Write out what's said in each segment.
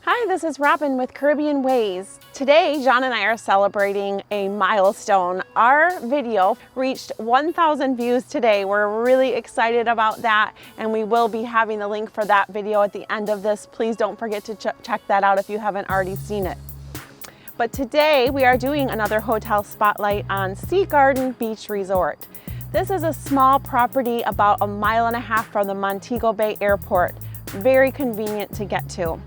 Hi, this is Robyn with Caribbean Wayz. Today, John and I are celebrating a milestone. Our video reached 1,000 views today. We're really excited about that, and we will be having the link for that video at the end of this. Please don't forget to check that out if you haven't already seen it. But today, we are doing another hotel spotlight on SeaGarden Beach Resort. This is a small property about 1.5 miles from the Montego Bay Airport. Very convenient to get to.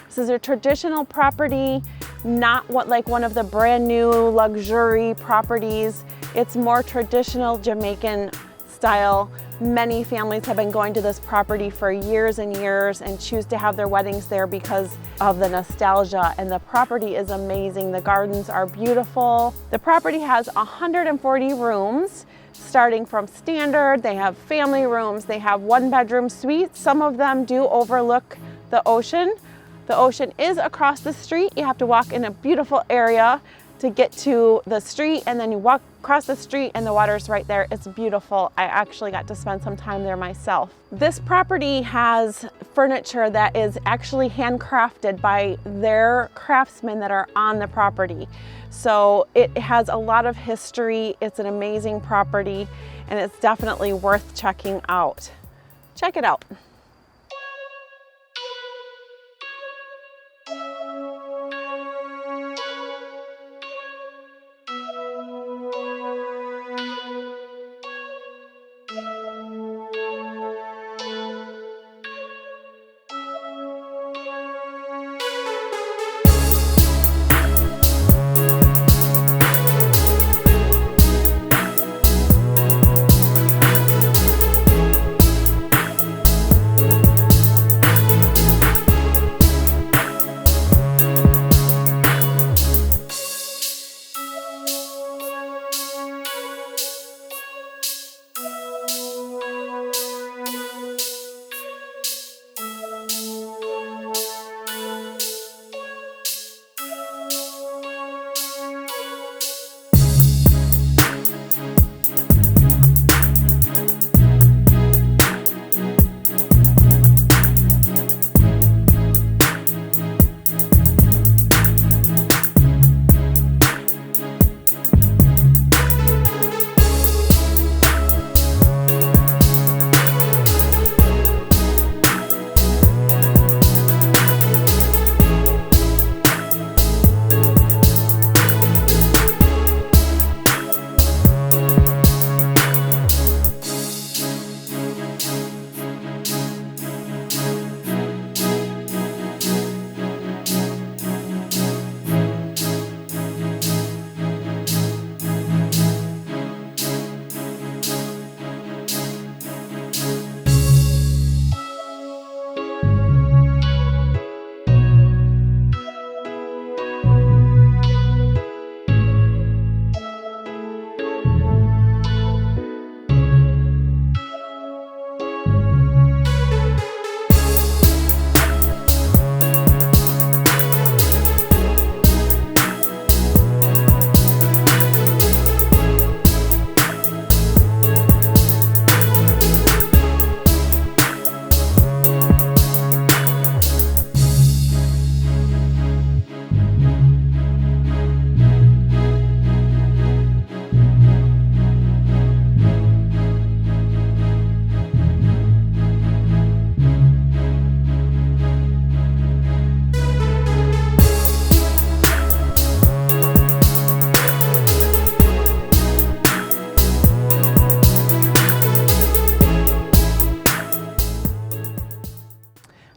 This is a traditional property, not like one of the brand new luxury properties. It's more traditional Jamaican style. Many families have been going to this property for years and years and choose to have their weddings there because of the nostalgia, and the property is amazing. The gardens are beautiful. The property has 140 rooms, starting from standard. They have family rooms, they have 1-bedroom suites. Some of them do overlook the ocean. The ocean is across the street. You have to walk in a beautiful area to get to the street, and then you walk across the street and the water's right there. It's beautiful. I actually got to spend some time there myself. This property has furniture that is actually handcrafted by their craftsmen that are on the property. So it has a lot of history. It's an amazing property, and it's definitely worth checking out. Check it out.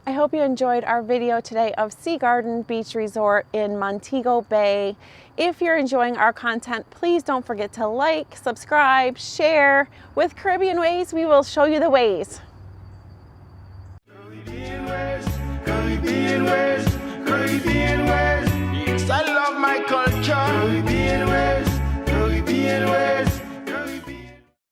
I hope you enjoyed our video today of SeaGarden Beach Resort in Montego Bay. If you're enjoying our content, please don't forget to like, subscribe, share. With Caribbean Wayz, we will show you the ways. Caribbean Wayz, Caribbean Wayz, Caribbean Wayz.